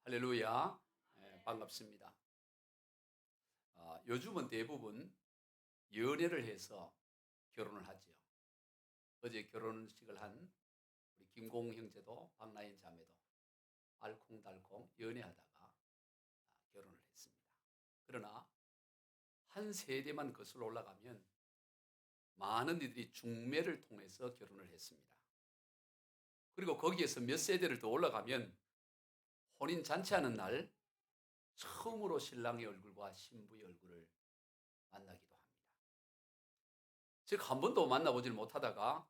할렐루야. 반갑습니다. 요즘은 대부분 연애를 해서 결혼을 하지요. 어제 결혼식을 한 우리 김공 형제도 박나인 자매도 알콩달콩 연애하다가 결혼을 했습니다. 그러나 한 세대만 거슬러 올라가면 많은 이들이 중매를 통해서 결혼을 했습니다. 그리고 거기에서 몇 세대를 더 올라가면 혼인 잔치하는 날 처음으로 신랑의 얼굴과 신부의 얼굴을 만나기도 합니다. 즉 한 번도 만나보질 못하다가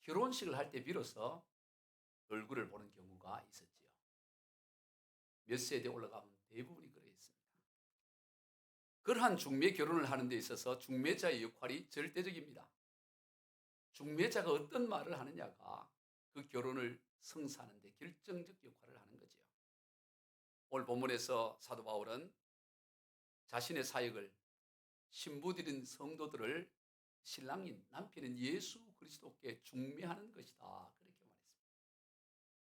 결혼식을 할 때 비로소 얼굴을 보는 경우가 있었지요. 몇 세대 올라가면 대부분이 그러했습니다. 그러한 중매 결혼을 하는 데 있어서 중매자의 역할이 절대적입니다. 중매자가 어떤 말을 하느냐가 그 결혼을 성사하는 데 결정적 역할을 하는 거지요. 오늘 본문에서 사도 바울은 자신의 사역을 신부들인 성도들을 신랑인 남편인 예수 그리스도께 중매하는 것이다. 그렇게 말했습니다.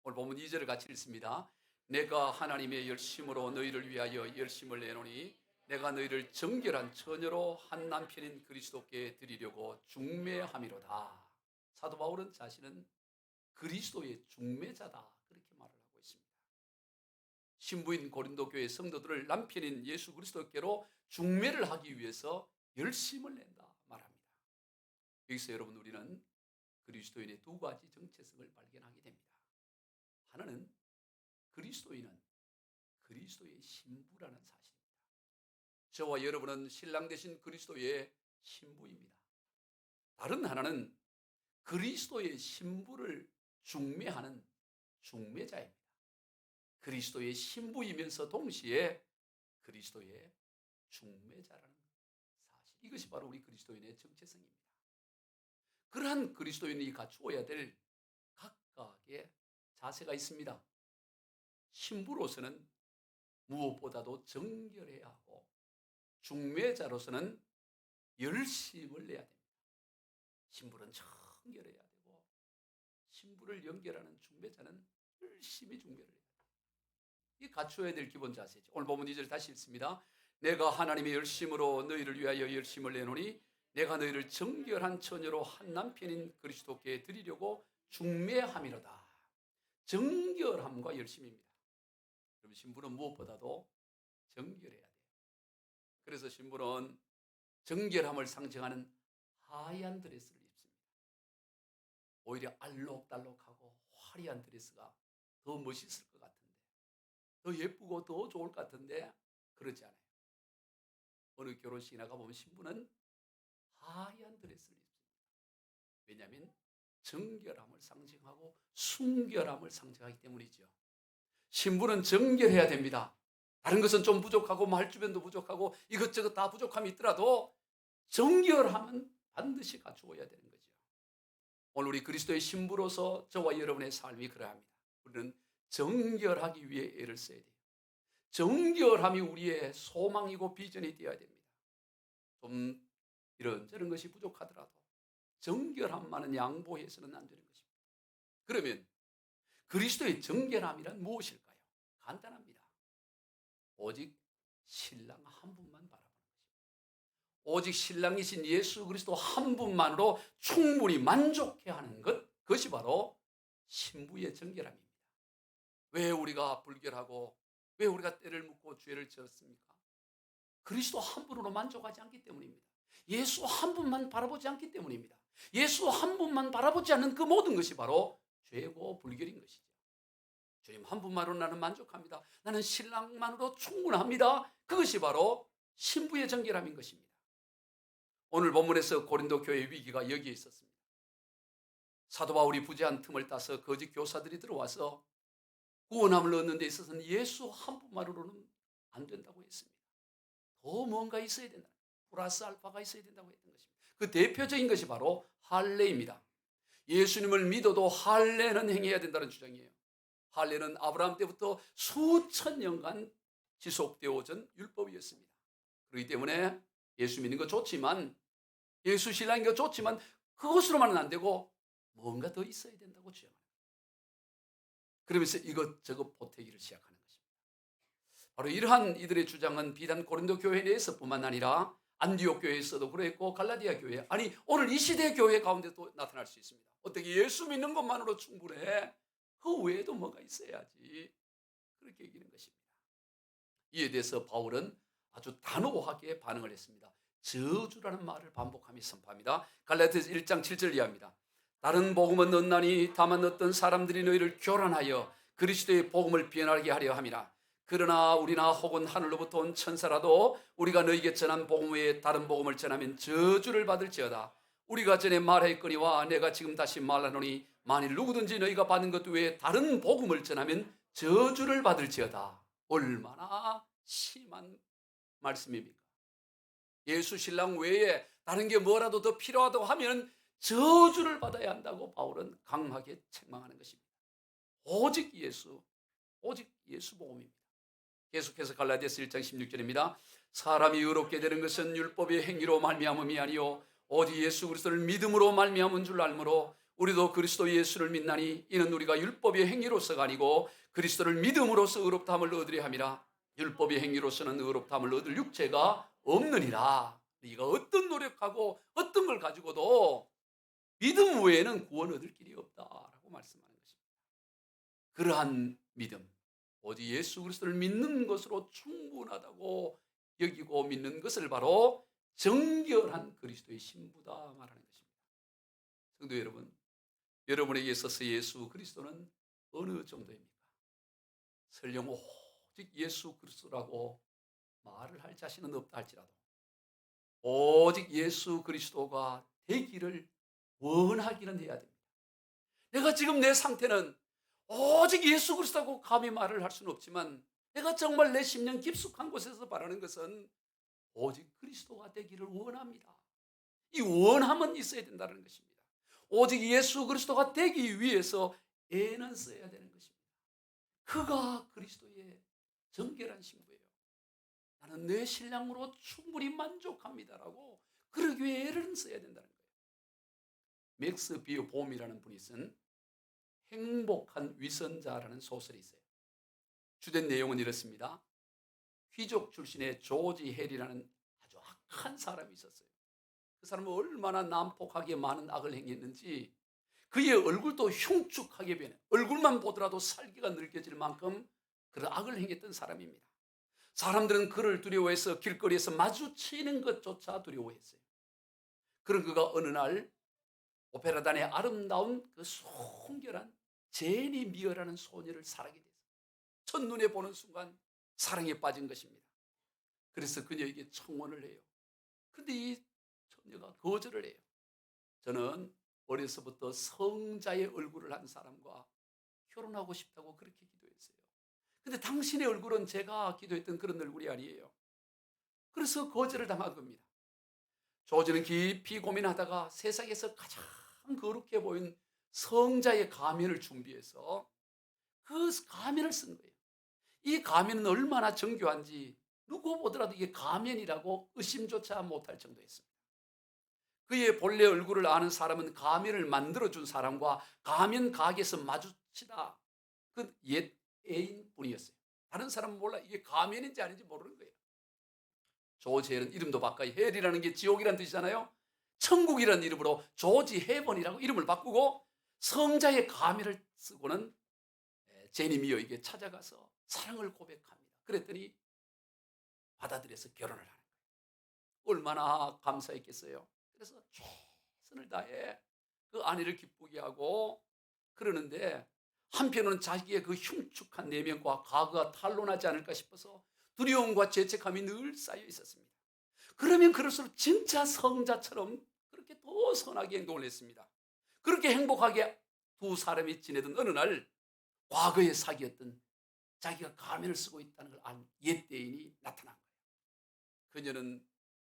오늘 본문 2절을 같이 읽습니다. 내가 하나님의 열심으로 너희를 위하여 열심을 내노니 내가 너희를 정결한 처녀로 한 남편인 그리스도께 드리려고 중매함이로다. 사도 바울은 자신은 그리스도의 중매자다. 그렇게 말을 하고 있습니다. 신부인 고린도 교회 성도들을 남편인 예수 그리스도께로 중매를 하기 위해서 열심을 낸다 말합니다. 여기서 여러분 우리는 그리스도인의 두 가지 정체성을 발견하게 됩니다. 하나는 그리스도인은 그리스도의 신부라는 사실입니다. 저와 여러분은 신랑 되신 그리스도의 신부입니다. 다른 하나는 그리스도의 신부를 중매하는 중매자입니다. 그리스도의 신부이면서 동시에 그리스도의 중매자라는 사실. 이것이 바로 우리 그리스도인의 정체성입니다. 그러한 그리스도인이 갖추어야 될 각각의 자세가 있습니다. 신부로서는 무엇보다도 정결해야 하고 중매자로서는 열심을 내야 됩니다. 신부는 정결해야 되고 신부를 연결하는 중매자는 열심히 중매를 해야 됩니다. 이 갖추어야 될 기본 자세죠. 오늘 본문 2절 다시 읽습니다. 내가 하나님의 열심으로 너희를 위하여 열심을 내노니 내가 너희를 정결한 처녀로 한 남편인 그리스도께 드리려고 중매함이로다. 정결함과 열심입니다. 그럼 신부는 무엇보다도 정결해야 돼요. 그래서 신부는 정결함을 상징하는 하얀 드레스를 입습니다. 오히려 알록달록하고 화려한 드레스가 더 멋있을 것 같은데, 더 예쁘고 더 좋을 것 같은데 그렇지 않아요. 어느 결혼식이나 가보면 신부는 하얀 드레스를 입습니다. 왜냐하면 정결함을 상징하고 순결함을 상징하기 때문이죠. 신부는 정결해야 됩니다. 다른 것은 좀 부족하고 말주변도 부족하고 이것저것 다 부족함이 있더라도 정결함은 반드시 갖추어야 되는 거죠. 오늘 우리 그리스도의 신부로서 저와 여러분의 삶이 그러합니다. 우리는 정결하기 위해 애를 써야 돼요. 정결함이 우리의 소망이고 비전이 되어야 됩니다. 좀 이런저런 것이 부족하더라도 정결함만은 양보해서는 안 되는 것입니다. 그러면 그리스도의 정결함이란 무엇일까요? 간단합니다. 오직 신랑 한 분만 바라보는 것입니다. 오직 신랑이신 예수 그리스도 한 분만으로 충분히 만족해 하는 것, 그것이 바로 신부의 정결함입니다. 왜 우리가 불결하고 왜 우리가 때를 묻고 죄를 지었습니까? 그리스도 한 분으로 만족하지 않기 때문입니다. 예수 한 분만 바라보지 않기 때문입니다. 예수 한 분만 바라보지 않는 그 모든 것이 바로 죄고 불결인 것이죠. 주님 한 분만으로 나는 만족합니다. 나는 신랑만으로 충분합니다. 그것이 바로 신부의 정결함인 것입니다. 오늘 본문에서 고린도 교회의 위기가 여기에 있었습니다. 사도 바울이 부재한 틈을 따서 거짓 교사들이 들어와서 구원함을 얻는 데 있어서는 예수 한 분만으로는 안 된다고 했습니다. 더 뭔가 있어야 된다. 플러스 알파가 있어야 된다고 했던 것입니다. 그 대표적인 것이 바로 할례입니다. 예수님을 믿어도 할례는 행해야 된다는 주장이에요. 할례는 아브라함 때부터 수천 년간 지속되어 오던 율법이었습니다. 그렇기 때문에 예수 믿는 거 좋지만, 예수 신랑인 거 좋지만 그것으로만은 안 되고 뭔가 더 있어야 된다고 주장합니다. 그러면서 이것저것 보태기를 시작하는 것입니다. 바로 이러한 이들의 주장은 비단 고린도 교회 내에서뿐만 아니라 안디옥 교회에서도 그랬고 갈라디아 교회, 아니 오늘 이 시대 교회 가운데도 나타날 수 있습니다. 어떻게 예수 믿는 것만으로 충분해? 그 외에도 뭐가 있어야지. 그렇게 여기는 것입니다. 이에 대해서 바울은 아주 단호하게 반응을 했습니다. 저주라는 말을 반복하며 선포합니다. 갈라디아서 1장 7절 이하입니다. 다른 복음은 얻나니 다만 어떤 사람들이 너희를 교란하여 그리스도의 복음을 변하게 하려 함이라. 그러나 우리나 혹은 하늘로부터 온 천사라도 우리가 너희에게 전한 복음 외에 다른 복음을 전하면 저주를 받을지어다. 우리가 전에 말하였거니와 내가 지금 다시 말하노니 만일 누구든지 너희가 받은 것 외에 다른 복음을 전하면 저주를 받을지어다. 얼마나 심한 말씀입니까? 예수 신랑 외에 다른 게 뭐라도 더 필요하다고 하면 저주를 받아야 한다고 바울은 강하게 책망하는 것입니다. 오직 예수, 오직 예수 복음입니다. 계속해서 갈라디아서 1장 16절입니다. 사람이 의롭게 되는 것은 율법의 행위로 말미암음이 아니요 오직 예수 그리스도를 믿음으로 말미암은 줄 알므로 우리도 그리스도 예수를 믿나니 이는 우리가 율법의 행위로서가 아니고 그리스도를 믿음으로써 의롭다함을 얻으려 함이라. 율법의 행위로서는 의롭다함을 얻을 육체가 없느니라. 네가 어떤 노력하고 어떤 걸 가지고도 믿음 외에는 구원 얻을 길이 없다라고 말씀하는 것입니다. 그러한 믿음, 오직 예수 그리스도를 믿는 것으로 충분하다고 여기고 믿는 것을 바로 정결한 그리스도의 신부다 말하는 것입니다. 성도 여러분, 여러분에게 있어서 예수 그리스도는 어느 정도입니까? 설령 오직 예수 그리스도라고 말을 할 자신은 없다 할지라도 오직 예수 그리스도가 되기를 원하기는 해야 됩니다. 내가 지금 내 상태는 오직 예수 그리스도라고 감히 말을 할 수는 없지만 내가 정말 내 심령 깊숙한 곳에서 바라는 것은 오직 그리스도가 되기를 원합니다. 이 원함은 있어야 된다는 것입니다. 오직 예수 그리스도가 되기 위해서 애는 써야 되는 것입니다. 그가 그리스도의 정결한 신부예요. 나는 내 신랑으로 충분히 만족합니다라고 그러기 위해 애를 써야 된다는 거예요. 맥스 비어봄이라는 분이 쓴 행복한 위선자라는 소설이 있어요. 주된 내용은 이렇습니다. 귀족 출신의 조지 헬이라는 아주 악한 사람이 있었어요. 그 사람은 얼마나 난폭하게 많은 악을 행했는지 그의 얼굴도 흉측하게 변해 얼굴만 보더라도 살기가 느껴질 만큼 그런 악을 행했던 사람입니다. 사람들은 그를 두려워해서 길거리에서 마주치는 것조차 두려워했어요. 그런 그가 어느 날 오페라단의 아름다운 그 순결한 제니 미어라는 소녀를 사랑하게 됐어요. 첫눈에 보는 순간 사랑에 빠진 것입니다. 그래서 그녀에게 청혼을 해요. 그런데 이 처녀가 거절을 해요. 저는 어려서부터 성자의 얼굴을 한 사람과 결혼하고 싶다고 그렇게 기도했어요. 근데 당신의 얼굴은 제가 기도했던 그런 얼굴이 아니에요. 그래서 거절을 당한 겁니다. 조지는 깊이 고민하다가 세상에서 가장 거룩해 보인 성자의 가면을 준비해서 그 가면을 쓴 거예요. 이 가면은 얼마나 정교한지 누구 보더라도 이게 가면이라고 의심조차 못할 정도였습니다. 그의 본래 얼굴을 아는 사람은 가면을 만들어준 사람과 가면 가게에서 마주치다 그 옛 애인뿐이었어요. 다른 사람은 몰라 이게 가면인지 아닌지 모르는 거예요. 조지 헬은 이름도 바꿔요. 헬이라는 게 지옥이라는 뜻이잖아요. 천국이라는 이름으로 조지 헤번이라고 이름을 바꾸고 성자의 가면을 쓰고는 제니 미어에게 찾아가서 사랑을 고백합니다. 그랬더니 받아들여서 결혼을 하는 거예요. 얼마나 감사했겠어요. 그래서 최선을 다해 그 아내를 기쁘게 하고 그러는데 한편으로는 자기의 그 흉측한 내면과 과거가 탄로나지 않을까 싶어서 두려움과 죄책감이 늘 쌓여 있었습니다. 그러면 그럴수록 진짜 성자처럼 그렇게 더 선하게 행동을 했습니다. 그렇게 행복하게 두 사람이 지내던 어느 날 과거에 사귀었던 자기가 가면을 쓰고 있다는 걸 안 옛 대인이 나타난 거예요. 그녀는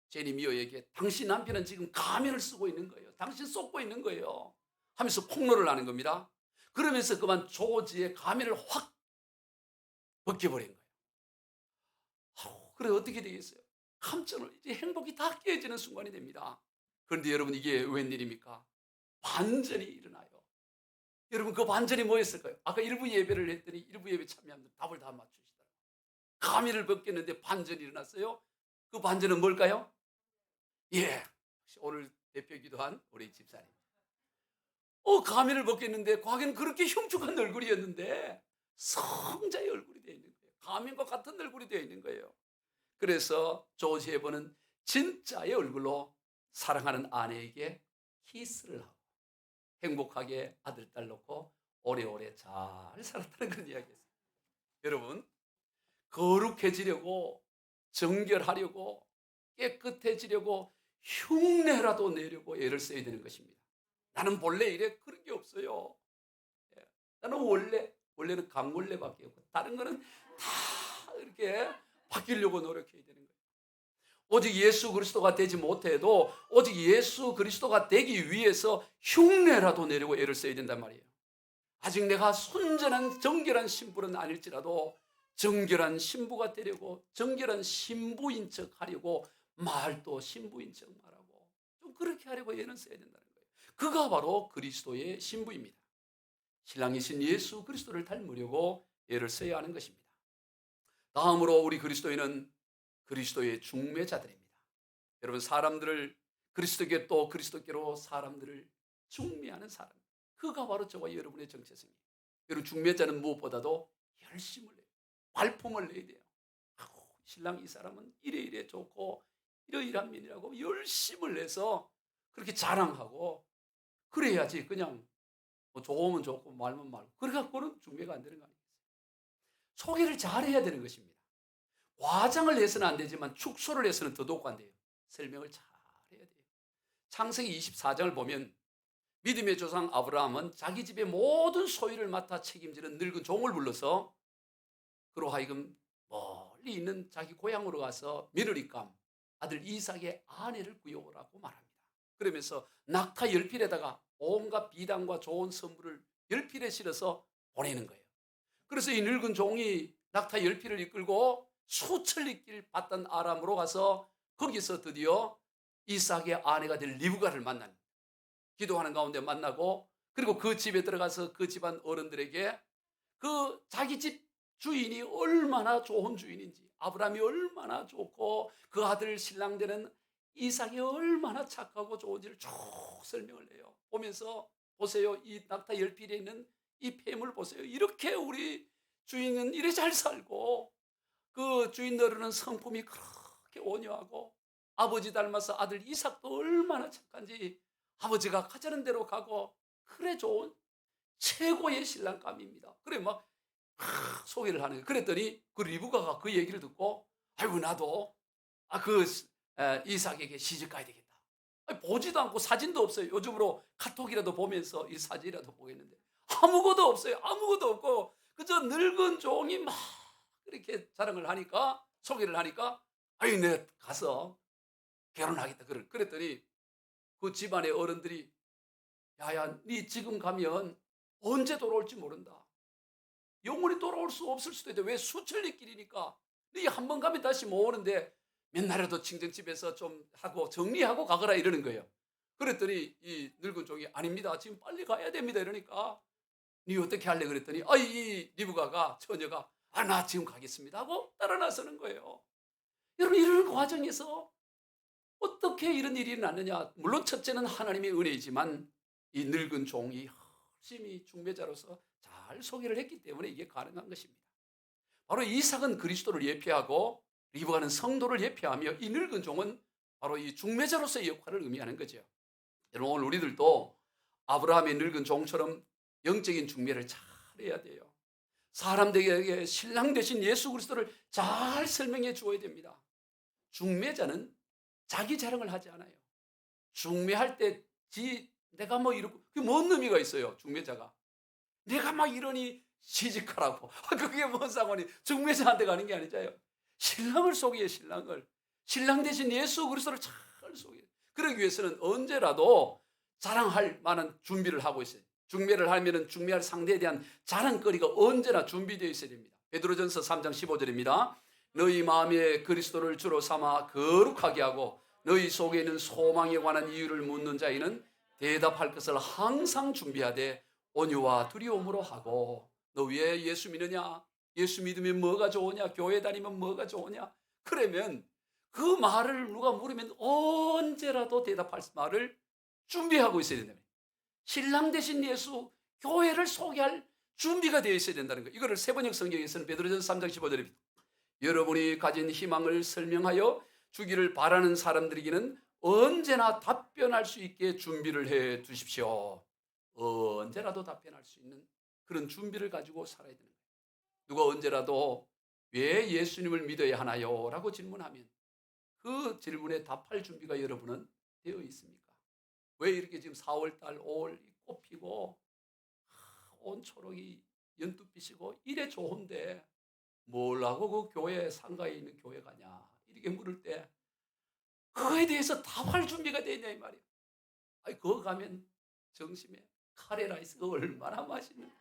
제니 미어에게 당신 남편은 지금 가면을 쓰고 있는 거예요. 당신 쏟고 있는 거예요. 하면서 폭로를 하는 겁니다. 그러면서 그만 조지의 가면을 확 벗겨버린 거예요. 그래 어떻게 되겠어요? 깜짝 놀라 이제 행복이 다 깨지는 순간이 됩니다. 그런데 여러분 이게 웬일입니까? 반전이 일어나요. 여러분 그 반전이 뭐였을까요? 아까 일부 예배를 했더니 일부 예배 참여하면 답을 다 맞추시더라고요. 가면을 벗겼는데 반전이 일어났어요. 그 반전은 뭘까요? 예, 오늘 대표 기도한 우리 집사님. 가면을 벗겼는데 과거에는 그렇게 흉측한 얼굴이었는데 성자의 얼굴이 되어 있는 거예요. 가면과 같은 얼굴이 되어 있는 거예요. 그래서 조지 해버는 진짜의 얼굴로 사랑하는 아내에게 키스를 하고 행복하게 아들, 딸 놓고 오래오래 잘 살았다는 그런 이야기였어요. 여러분, 거룩해지려고, 정결하려고, 깨끗해지려고 흉내라도 내려고 애를 써야 되는 것입니다. 나는 본래 이래 그런 게 없어요. 예. 나는 원래는 강원래밖에 없고 다른 거는 다 이렇게 바뀌려고 노력해야 되는 거예요. 오직 예수 그리스도가 되지 못해도 오직 예수 그리스도가 되기 위해서 흉내라도 내려고 애를 써야 된단 말이에요. 아직 내가 순전한 정결한 신부는 아닐지라도 정결한 신부가 되려고 정결한 신부인 척 하려고 말도 신부인 척 말하고 좀 그렇게 하려고 애는 써야 된다는 거예요. 그가 바로 그리스도의 신부입니다. 신랑이신 예수 그리스도를 닮으려고 애를 써야 하는 것입니다. 다음으로 우리 그리스도인은 그리스도의 중매자들입니다. 여러분, 사람들을 그리스도께 또 그리스도께로 사람들을 중매하는 사람, 그가 바로 저와 여러분의 정체성이에요. 여러분, 중매자는 무엇보다도 열심을 내요. 발품을 내야 돼요. 신랑 이 사람은 이래 좋고 이러이러한 면이라고 열심을 내서 그렇게 자랑하고 그래야지. 그냥 뭐 좋으면 좋고 말면 말고 그래 갖고는 중매가 안 되는 거 아니겠어요? 소개를 잘해야 되는 것입니다. 과장을 해서는 안 되지만 축소를 해서는 더더욱 안 돼요. 설명을 잘 해야 돼요. 창세기 24장을 보면 믿음의 조상 아브라함은 자기 집의 모든 소유를 맡아 책임지는 늙은 종을 불러서 그로 하여금 멀리 있는 자기 고향으로 가서 며느리감 아들 이삭의 아내를 구해오라고 말합니다. 그러면서 낙타 10필에다가 온갖 비단과 좋은 선물을 10필에 실어서 보내는 거예요. 그래서 이 늙은 종이 낙타 10필을 이끌고 수천리길 받던 아람으로 가서 거기서 드디어 이삭의 아내가 될 리브가를 만납니다. 기도하는 가운데 만나고 그리고 그 집에 들어가서 그 집안 어른들에게 그 자기 집 주인이 얼마나 좋은 주인인지, 아브라함이 얼마나 좋고 그 아들 신랑 되는 이삭이 얼마나 착하고 좋은지를 쭉 설명을 해요. 보면서 보세요, 이 낙타 10필에 있는 이 폐물 보세요. 이렇게 우리 주인은 이래 잘 살고 그 주인들은 성품이 그렇게 온유하고 아버지 닮아서 아들 이삭도 얼마나 착한지 아버지가 가자는 대로 가고 그래 좋은 최고의 신랑감입니다. 그래 막 소개를 하는 거예요. 그랬더니 그 리브가가 그 얘기를 듣고 아이고 나도 그 이삭에게 시집 가야 되겠다. 아니, 보지도 않고 사진도 없어요. 요즘으로 카톡이라도 보면서 이 사진이라도 보겠는데 아무것도 없어요. 아무것도 없고 그저 늙은 종이 막 이렇게 자랑을 하니까 소개를 하니까 아이 내가 가서 결혼하겠다. 그랬더니 그 집안의 어른들이 야야 네 지금 가면 언제 돌아올지 모른다. 영원히 돌아올 수 없을 수도 있대. 왜 수천리 길이니까 네 한 번 가면 다시 못 오는데 맨날에도 친정집에서 좀 하고 정리하고 가거라 이러는 거예요. 그랬더니 이 늙은 종이 아닙니다. 지금 빨리 가야 됩니다. 이러니까 네 어떻게 할래? 그랬더니 이 리브가가 처녀가 나 지금 가겠습니다 하고 따라 나서는 거예요. 여러분 이런 과정에서 어떻게 이런 일이 일어났느냐? 물론 첫째는 하나님의 은혜이지만 이 늙은 종이 열심히 중매자로서 잘 소개를 했기 때문에 이게 가능한 것입니다. 바로 이삭은 그리스도를 예표하고 리브가는 성도를 예표하며 이 늙은 종은 바로 이 중매자로서의 역할을 의미하는 거죠. 여러분 오늘 우리들도 아브라함의 늙은 종처럼 영적인 중매를 잘 해야 돼요. 사람들에게 신랑 되신 예수 그리스도를 잘 설명해 주어야 됩니다. 중매자는 자기 자랑을 하지 않아요. 중매할 때 내가 뭐 이러고 그게 뭔 의미가 있어요. 중매자가 내가 막 이러니 시집가라고 그게 뭔 상관이 중매자한테 가는 게 아니잖아요. 신랑을 소개해. 신랑 대신 예수 그리스도를 잘 소개해. 그러기 위해서는 언제라도 자랑할 만한 준비를 하고 있어요. 중매를 하면은 중매할 상대에 대한 자랑거리가 언제나 준비되어 있어야 됩니다. 베드로전서 3장 15절입니다. 너희 마음에 그리스도를 주로 삼아 거룩하게 하고 너희 속에 있는 소망에 관한 이유를 묻는 자에는 대답할 것을 항상 준비하되 온유와 두려움으로 하고. 너 왜 예수 믿느냐? 예수 믿으면 뭐가 좋으냐? 교회 다니면 뭐가 좋으냐? 그러면 그 말을 누가 물으면 언제라도 대답할 말을 준비하고 있어야 된다는 거예요. 신랑 대신 예수, 교회를 소개할 준비가 되어 있어야 된다는 거예요. 이거를 세번역 성경에서는 베드로전서 3장 15절입니다. 여러분이 가진 희망을 설명하여 주기를 바라는 사람들에게는 언제나 답변할 수 있게 준비를 해 두십시오. 언제라도 답변할 수 있는 그런 준비를 가지고 살아야 되는 거예요. 누가 언제라도 왜 예수님을 믿어야 하나요? 라고 질문하면 그 질문에 답할 준비가 여러분은 되어 있습니까? 왜 이렇게 지금 4월달, 5월 꽃 피고 온 초록이 연두빛이고 이래 좋은데 뭘 하고 그 교회 상가에 있는 교회 가냐? 이렇게 물을 때 그거에 대해서 답할 준비가 되냐 이 말이에요. 아니 그거 가면 점심에 카레라이스가 얼마나 맛있는.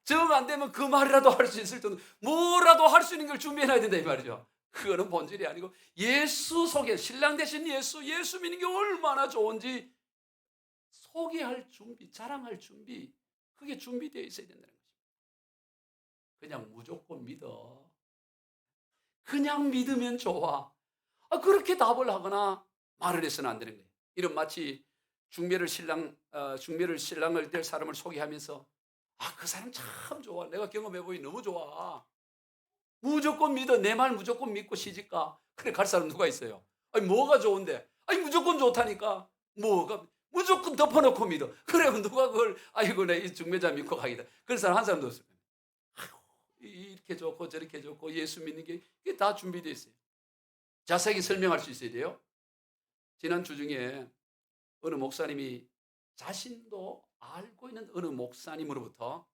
정 안 되면 그 말이라도 할 수 있을 정도 뭐라도 할 수 있는 걸 준비해놔야 된다 이 말이죠. 그거는 본질이 아니고 예수 소개, 신랑 대신 예수 믿는 게 얼마나 좋은지 소개할 준비, 자랑할 준비, 그게 준비되어 있어야 된다는 거죠. 그냥 무조건 믿어. 그냥 믿으면 좋아. 그렇게 답을 하거나 말을 해서는 안 되는 거예요. 이런 마치 중매를 신랑을 될 사람을 소개하면서 그 사람 참 좋아. 내가 경험해보니 너무 좋아. 무조건 믿어. 내 말 무조건 믿고 시집가. 그래 갈 사람 누가 있어요? 아니 뭐가 좋은데? 아니 무조건 좋다니까. 뭐가 무조건 덮어놓고 믿어. 그래 누가 그걸 아이고 내 이 중매자 믿고 가겠다. 그런 사람 한 사람도 없어요. 아이고 이렇게 좋고 저렇게 좋고 예수 믿는 게 이게 다 준비되어 있어요. 자세하게 설명할 수 있어야 돼요. 지난 주 중에 어느 목사님이 자신도 알고 있는 어느 목사님으로부터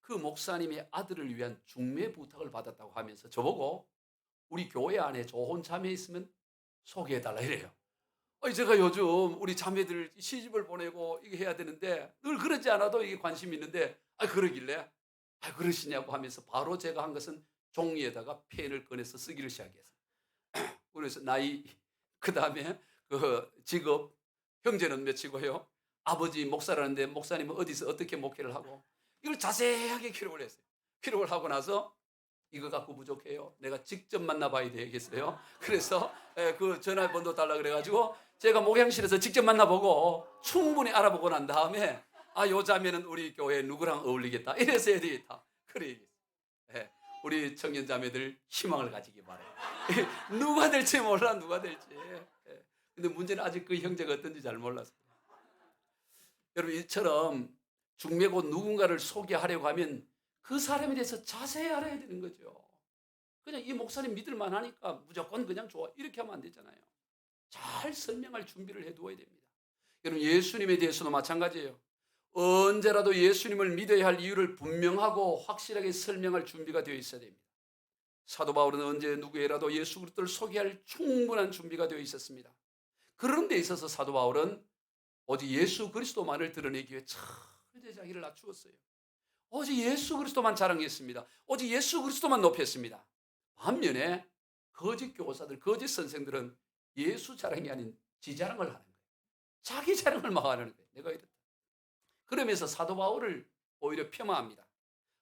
그 목사님의 아들을 위한 중매 부탁을 받았다고 하면서 저보고 우리 교회 안에 좋은 자매 있으면 소개해달라 이래요. 제가 요즘 우리 자매들 시집을 보내고 이게 해야 되는데 늘 그러지 않아도 이게 관심이 있는데 그러길래 그러시냐고 하면서 바로 제가 한 것은 종이에다가 펜을 꺼내서 쓰기를 시작했어요. 그래서 나이, 그 다음에 그 직업, 형제는 몇이고요. 아버지 목사라는데 목사님은 어디서 어떻게 목회를 하고 이걸 자세하게 기록을 했어요. 기록을 하고 나서 이거 갖고 부족해요. 내가 직접 만나봐야 되겠어요. 그래서 그 전화번호 달라 그래가지고 제가 목양실에서 직접 만나보고 충분히 알아보고 난 다음에 요 자매는 우리 교회 누구랑 어울리겠다. 이래서 해야 되겠다. 그래. 우리 청년 자매들 희망을 가지기 바라요. 누가 될지 몰라 누가 될지. 근데 문제는 아직 그 형제가 어떤지 잘 몰라서. 여러분 이처럼 중매고 누군가를 소개하려고 하면 그 사람에 대해서 자세히 알아야 되는 거죠. 그냥 이 목사님 믿을만 하니까 무조건 그냥 좋아 이렇게 하면 안 되잖아요. 잘 설명할 준비를 해두어야 됩니다. 여러분 예수님에 대해서도 마찬가지예요. 언제라도 예수님을 믿어야 할 이유를 분명하고 확실하게 설명할 준비가 되어 있어야 됩니다. 사도 바울은 언제 누구에라도 예수 그리스도를 소개할 충분한 준비가 되어 있었습니다. 그런 데 있어서 사도 바울은 오직 예수 그리스도만을 드러내기 위해 철저히 자기를 낮추었어요. 오직 예수 그리스도만 자랑했습니다. 오직 예수 그리스도만 높였습니다. 반면에 거짓 교사들, 거짓 선생들은 예수 자랑이 아닌 지 자랑을 하는 거예요. 자기 자랑을 막 하는 거예요. 내가 이랬다. 그러면서 사도 바울을 오히려 폄하합니다.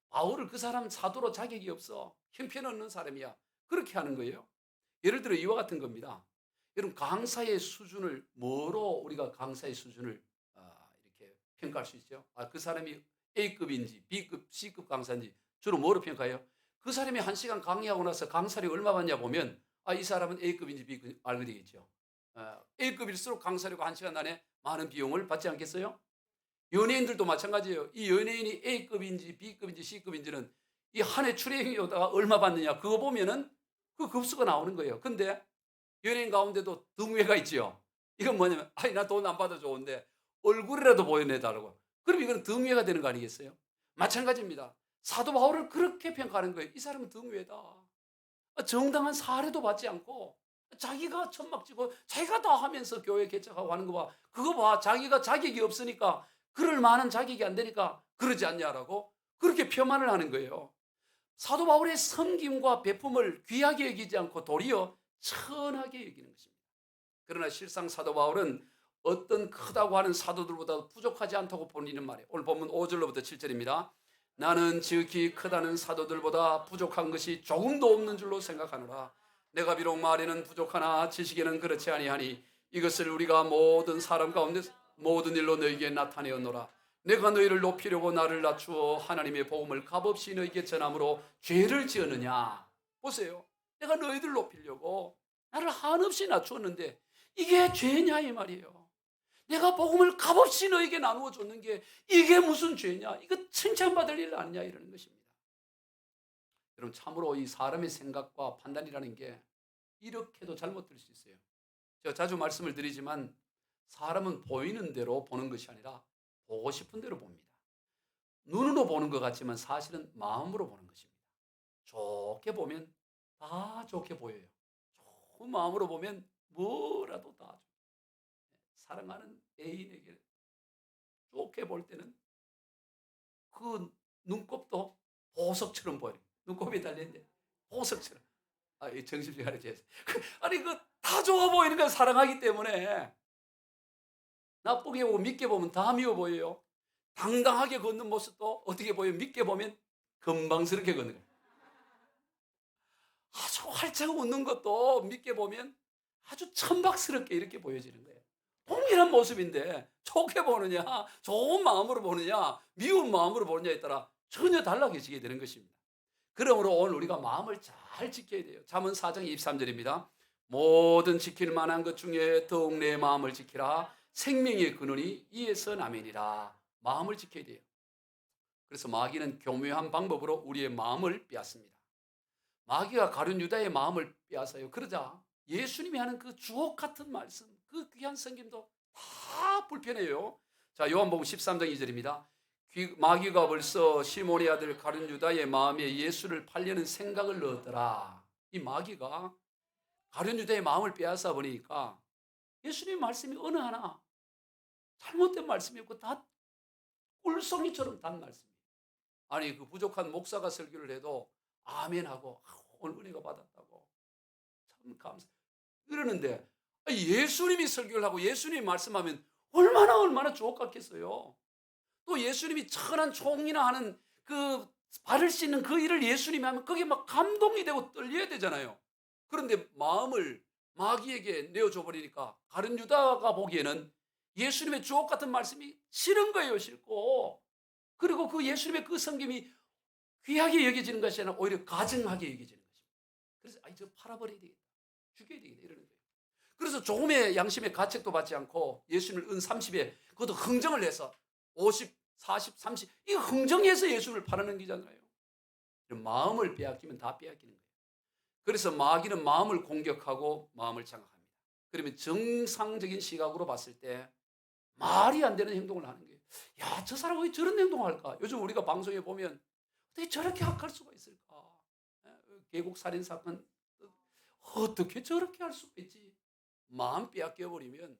바울을 그 사람 사도로 자격이 없어. 형편없는 사람이야. 그렇게 하는 거예요. 예를 들어 이와 같은 겁니다. 여러분 강사의 수준을 뭐로 우리가 강사의 수준을 이렇게 평가할 수 있죠? 그 사람이 A급인지 B급, C급 강사인지 주로 뭐로 평가해요? 그 사람이 1시간 강의하고 나서 강사료 얼마 받냐 보면 이 사람은 A급인지 B급 알게 되겠죠. A급일수록 강사료가 1시간 안에 많은 비용을 받지 않겠어요? 연예인들도 마찬가지예요. 이 연예인이 A급인지 B급인지 C급인지는 이 한 해 출연료다가 얼마 받느냐 그거 보면은 그 급수가 나오는 거예요. 근데 연예인 가운데도 등회가 있죠. 이건 뭐냐면 나 돈 안 받아 좋은데 얼굴이라도 보여내달라고. 그럼 이건 등회가 되는 거 아니겠어요? 마찬가지입니다. 사도 바울을 그렇게 평가하는 거예요. 이 사람은 등회다. 정당한 사례도 받지 않고 자기가 천막지고 자기가 다 하면서 교회 개척하고 하는 거 봐. 그거 봐. 자기가 자격이 없으니까 그럴 만한 자격이 안 되니까 그러지 않냐라고 그렇게 폄하를 하는 거예요. 사도 바울의 섬김과 베품을 귀하게 여기지 않고 도리어 천하게 여기는 것입니다. 그러나 실상 사도 바울은 어떤 크다고 하는 사도들보다 부족하지 않다고 본인은 말해요. 오늘 본문 5절로부터 7절입니다. 나는 지극히 크다는 사도들보다 부족한 것이 조금도 없는 줄로 생각하노라. 내가 비록 말에는 부족하나 지식에는 그렇지 아니하니 이것을 우리가 모든 사람 가운데 모든 일로 너희에게 나타내었노라. 내가 너희를 높이려고 나를 낮추어 하나님의 복음을 값없이 너희에게 전함으로 죄를 지었느냐. 보세요. 내가 너희들 높이려고 나를 한없이 낮추었는데 이게 죄냐 이 말이에요. 내가 복음을 값없이 너에게 나누어 줬는 게 이게 무슨 죄냐? 이거 칭찬받을 일 아니냐 이러는 것입니다. 여러분 참으로 이 사람의 생각과 판단이라는 게 이렇게도 잘못될 수 있어요. 제가 자주 말씀을 드리지만 사람은 보이는 대로 보는 것이 아니라 보고 싶은 대로 봅니다. 눈으로 보는 것 같지만 사실은 마음으로 보는 것입니다. 좋게 보면 다 좋게 보여요. 좋은 마음으로 보면 뭐라도 다 좋아요. 사랑하는 애인에게 좋게 볼 때는 그 눈곱도 보석처럼 보여요. 눈곱이 달렸는데 보석처럼. 이 정신줄 가르쳐야지. 아니 그 다 좋아 보이는 건 사랑하기 때문에 나쁘게 보고 믿게 보면 다 미워 보여요. 당당하게 걷는 모습도 어떻게 보여요? 믿게 보면 건방스럽게 걷는 거예요. 아주 활짝 웃는 것도 믿게 보면 아주 천박스럽게 이렇게 보여지는 거예요. 동일한 모습인데 좋게 보느냐, 좋은 마음으로 보느냐, 미운 마음으로 보느냐에 따라 전혀 달라지게 되는 것입니다. 그러므로 오늘 우리가 마음을 잘 지켜야 돼요. 잠언 4장 23절입니다. 모든 지킬 만한 것 중에 더욱 내 마음을 지키라. 생명의 근원이 이에서 나면이라. 마음을 지켜야 돼요. 그래서 마귀는 교묘한 방법으로 우리의 마음을 빼앗습니다. 마귀가 가룟 유다의 마음을 빼앗아요. 그러자 예수님이 하는 그 주옥 같은 말씀, 그 귀한 성김도 다 불편해요. 자, 요한복음 13장 2절입니다. 마귀가 벌써 시몬의 아들 가룟 유다의 마음에 예수를 팔려는 생각을 넣었더라. 이 마귀가 가룟 유다의 마음을 빼앗아 버리니까 예수님의 말씀이 어느 하나 잘못된 말씀이 없고 다 꿀송이처럼 단 말씀이에요. 아니 그 부족한 목사가 설교를 해도 아멘하고 오늘 은혜가 받았다고 참 감사 이러는데 예수님이 설교를 하고 예수님이 말씀하면 얼마나 주옥 같겠어요. 또 예수님이 천한 총이나 하는 그 발을 씻는 그 일을 예수님이 하면 그게 막 감동이 되고 떨려야 되잖아요. 그런데 마음을 마귀에게 내어줘 버리니까 가룟 유다가 보기에는 예수님의 주옥 같은 말씀이 싫은 거예요. 싫고 그리고 그 예수님의 그 성김이 귀하게 여겨지는 것이 아니라 오히려 가증하게 여겨지는 것입니다. 그래서 저 팔아버려야 되겠다. 죽여야 되겠다. 이러는 거예요. 그래서 조금의 양심의 가책도 받지 않고 예수님을 은 30에 그것도 흥정을 해서 50, 40, 30 이거 흥정해서 예수님을 팔아넘기잖아요. 마음을 빼앗기면 다 빼앗기는 거예요. 그래서 마귀는 마음을 공격하고 마음을 장악합니다. 그러면 정상적인 시각으로 봤을 때 말이 안 되는 행동을 하는 거예요. 야, 저 사람 왜 저런 행동을 할까? 요즘 우리가 방송에 보면 어떻게 저렇게 악할 수가 있을까? 계곡 살인 사건 어떻게 저렇게 할 수가 있지? 마음 빼앗겨 버리면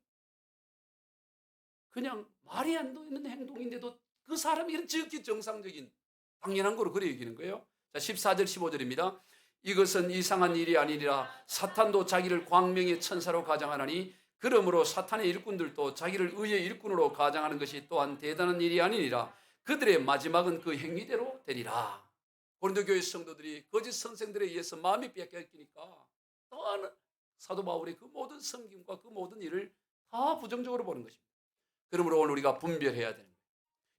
그냥 말이 안 되는 행동인데도 그 사람이 이런 지극히 정상적인 당연한 거로 그래 여기는 거예요. 자, 14절 15절입니다. 이것은 이상한 일이 아니니라. 사탄도 자기를 광명의 천사로 가장하나니 그러므로 사탄의 일꾼들도 자기를 의의 일꾼으로 가장하는 것이 또한 대단한 일이 아니니라. 그들의 마지막은 그 행위대로 되리라. 고린도 교회 성도들이 거짓 선생들에 의해서 마음이 빼앗기니까 또한 사도 바울의 그 모든 섬김과 그 모든 일을 다 부정적으로 보는 것입니다. 그러므로 오늘 우리가 분별해야 되는 거예요.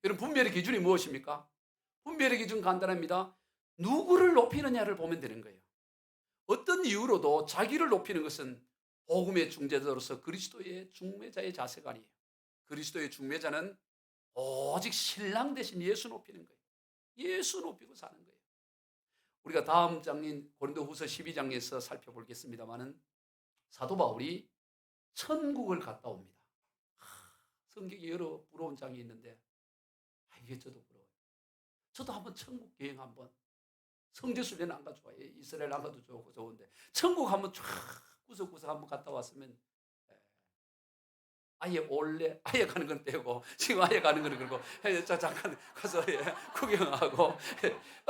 여러분 분별의 기준이 무엇입니까? 분별의 기준 간단합니다. 누구를 높이느냐를 보면 되는 거예요. 어떤 이유로도 자기를 높이는 것은 복음의 중재자로서 그리스도의 중매자의 자세가 아니에요. 그리스도의 중매자는 오직 신랑 대신 예수 높이는 거예요. 예수 높이고 사는 거예요. 우리가 다음 장인 고린도후서 12장에서 살펴보겠습니다마는 사도 바울이 천국을 갔다 옵니다. 성경에 여러 부러운 장이 있는데 이게 저도 부러워요. 저도 한번 천국 여행 한번 성지순례는 안 가도 좋아요. 이스라엘 안 가도 좋은데 천국 한번 쫙 구석구석 한번 갔다 왔으면 아예 올래 아예 가는 건 빼고 지금 아예 가는 건 그러고 잠깐 가서 구경하고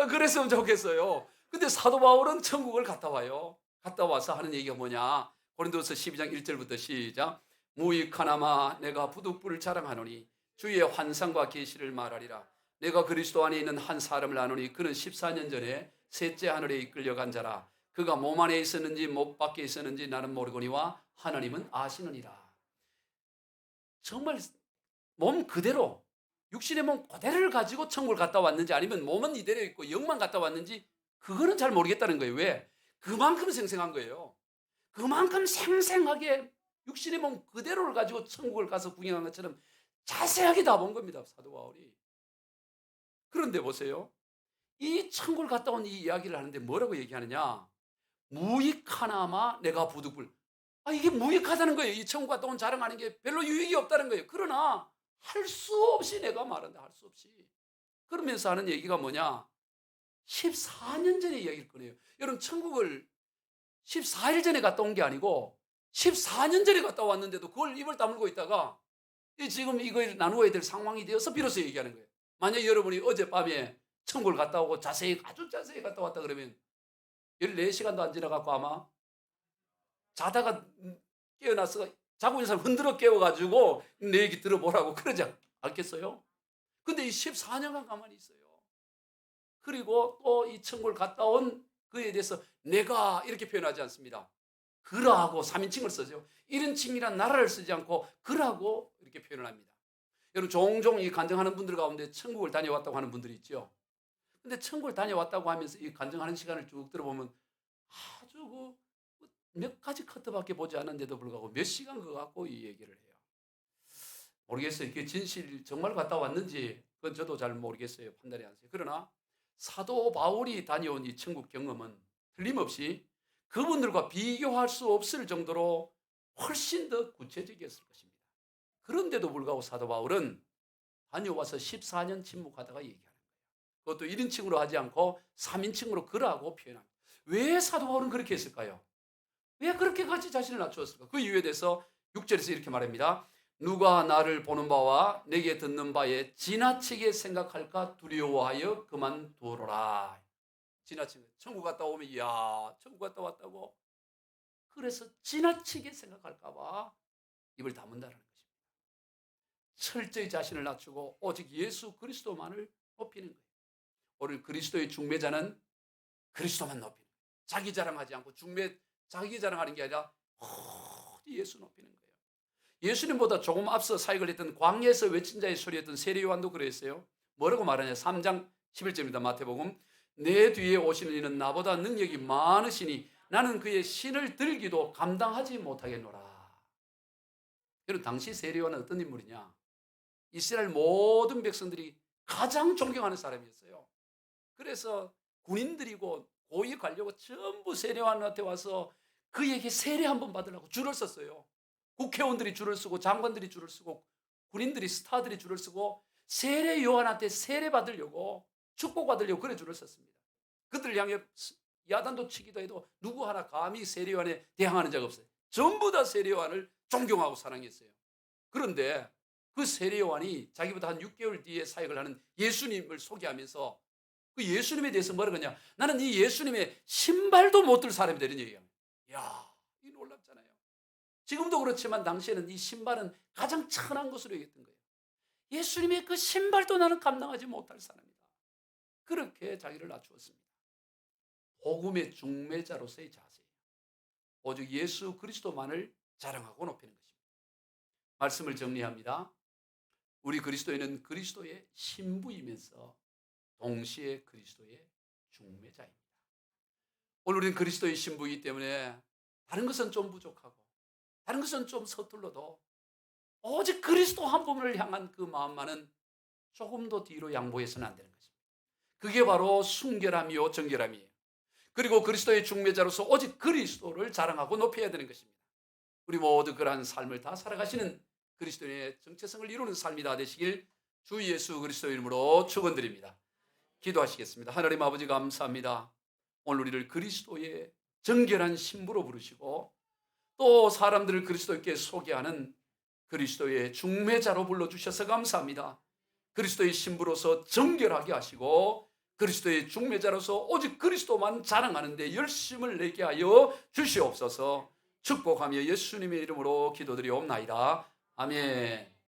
그랬으면 좋겠어요. 근데 사도 바울은 천국을 갔다 와요. 갔다 와서 하는 얘기가 뭐냐? 고린도서 12장 1절부터 시작. 무익하나마 내가 부득불을 자랑하노니 주의 환상과 계시를 말하리라. 내가 그리스도 안에 있는 한 사람을 아노니 그는 14년 전에 셋째 하늘에 이끌려간 자라. 그가 몸 안에 있었는지 몸 밖에 있었는지 나는 모르거니와 하나님은 아시느니라. 정말 몸 그대로, 육신의 몸 그대로를 가지고 천국을 갔다 왔는지 아니면 몸은 이대로 있고 영만 갔다 왔는지 그거는 잘 모르겠다는 거예요. 왜? 그만큼 생생한 거예요. 그만큼 생생하게 육신의 몸 그대로를 가지고 천국을 가서 구경한 것처럼 자세하게 다 본 겁니다. 사도 바울이. 그런데 보세요. 이 천국을 갔다 온 이 이야기를 하는데 뭐라고 얘기하느냐? 무익하나마 내가 부득불. 이게 무익하다는 거예요. 이 천국 갔다 온 자랑하는 게 별로 유익이 없다는 거예요. 그러나 할 수 없이 내가 말한다. 할 수 없이. 그러면서 하는 얘기가 뭐냐? 14년 전의 이야기를 꺼내요. 여러분 천국을 14일 전에 갔다 온 게 아니고 14년 전에 갔다 왔는데도 그걸 입을 다물고 있다가 지금 이걸 나누어야 될 상황이 되어서 비로소 얘기하는 거예요. 만약 여러분이 어젯밤에 천국을 갔다 오고 아주 자세히 갔다 왔다 그러면 14시간도 안 지나갖고 아마 자다가 깨어나서 자고 있는 사람 흔들어 깨워가지고 내 얘기 들어보라고 그러지 않겠어요? 근데 이 14년간 가만히 있어요. 그리고 또 이 천국을 갔다 온 그에 대해서 내가 이렇게 표현하지 않습니다. 그라고 3인칭을 쓰죠. 1인칭이란 나라를 쓰지 않고 그라고 이렇게 표현을 합니다. 여러분 종종 이 간증하는 분들 가운데 천국을 다녀왔다고 하는 분들이 있죠. 근데 천국을 다녀왔다고 하면서 이 간증하는 시간을 쭉 들어보면 아주 몇 가지 커트밖에 보지 않았는데도 불구하고 몇 시간 그거 갖고 이 얘기를 해요. 모르겠어요. 이게 진실 정말 갔다 왔는지 그건 저도 잘 모르겠어요. 판단이 안 돼요. 그러나 사도 바울이 다녀온 이 천국 경험은 틀림없이 그분들과 비교할 수 없을 정도로 훨씬 더 구체적이었을 것입니다. 그런데도 불구하고 사도 바울은 다녀와서 14년 침묵하다가 얘기하는 거예요. 그것도 1인칭으로 하지 않고 3인칭으로 그라고 표현합니다. 왜 사도 바울은 그렇게 했을까요? 왜 그렇게까지 자신을 낮추었을까? 그 이유에 대해서 6절에서 이렇게 말합니다. 누가 나를 보는 바와 내게 듣는 바에 지나치게 생각할까 두려워하여 그만두어라. 지나치게 천국 갔다 오면 이야 천국 갔다 왔다고 그래서 지나치게 생각할까 봐 입을 다문다는 것입니다. 철저히 자신을 낮추고 오직 예수 그리스도만을 높이는 거예요. 오늘 그리스도의 중매자는 그리스도만 높이는 거예요. 자기 자랑하지 않고 자기 자랑하는 게 아니라 예수 높이는 거예요. 예수님보다 조금 앞서 사역을 했던 광야에서 외친 자의 소리였던 세례 요한도 그랬어요. 뭐라고 말하냐? 3장 11절입니다. 마태복음. 내 뒤에 오시는 이는 나보다 능력이 많으시니 나는 그의 신을 들기도 감당하지 못하겠노라. 여러분 당시 세례 요한은 어떤 인물이냐? 이스라엘 모든 백성들이 가장 존경하는 사람이었어요. 그래서 군인들이고 고위 관료가 전부 세례 요한한테 와서 그에게 세례 한번 받으려고 줄을 섰어요. 국회의원들이 줄을 쓰고 장관들이 줄을 쓰고 군인들이 스타들이 줄을 쓰고 세례 요한한테 세례 받으려고 축복받으려고 그래 줄을 섰습니다. 그들을 향해 야단도 치기도 해도 누구 하나 감히 세례 요한에 대항하는 자가 없어요. 전부 다 세례 요한을 존경하고 사랑했어요. 그런데 그 세례 요한이 자기보다 한 6개월 뒤에 사역을 하는 예수님을 소개하면서 그 예수님에 대해서 뭐라 그러냐? 나는 이 예수님의 신발도 못 들 사람이 되는 얘기예요. 이야, 이 놀랍잖아요. 지금도 그렇지만 당시에는 이 신발은 가장 천한 것으로 여겼던 거예요. 예수님의 그 신발도 나는 감당하지 못할 사람이다. 그렇게 자기를 낮추었습니다. 복음의 중매자로서의 자세예요. 오직 예수 그리스도만을 자랑하고 높이는 것입니다. 말씀을 정리합니다. 우리 그리스도인은 그리스도의 신부이면서 동시에 그리스도의 중매자입니다. 오늘 우리는 그리스도의 신부이기 때문에 다른 것은 좀 부족하고 다른 것은 좀 서툴러도 오직 그리스도 한 분을 향한 그 마음만은 조금도 뒤로 양보해서는 안 되는 것입니다. 그게 바로 순결함이요 정결함이에요. 그리고 그리스도의 중매자로서 오직 그리스도를 자랑하고 높여야 되는 것입니다. 우리 모두 그러한 삶을 다 살아가시는 그리스도인의 정체성을 이루는 삶이 다 되시길 주 예수 그리스도 이름으로 축원드립니다. 기도하시겠습니다. 하나님 아버지 감사합니다. 오늘 우리를 그리스도의 정결한 신부로 부르시고 또 사람들을 그리스도께 소개하는 그리스도의 중매자로 불러주셔서 감사합니다. 그리스도의 신부로서 정결하게 하시고 그리스도의 중매자로서 오직 그리스도만 자랑하는 데 열심을 내게 하여 주시옵소서. 축복하며 예수님의 이름으로 기도드리옵나이다. 아멘.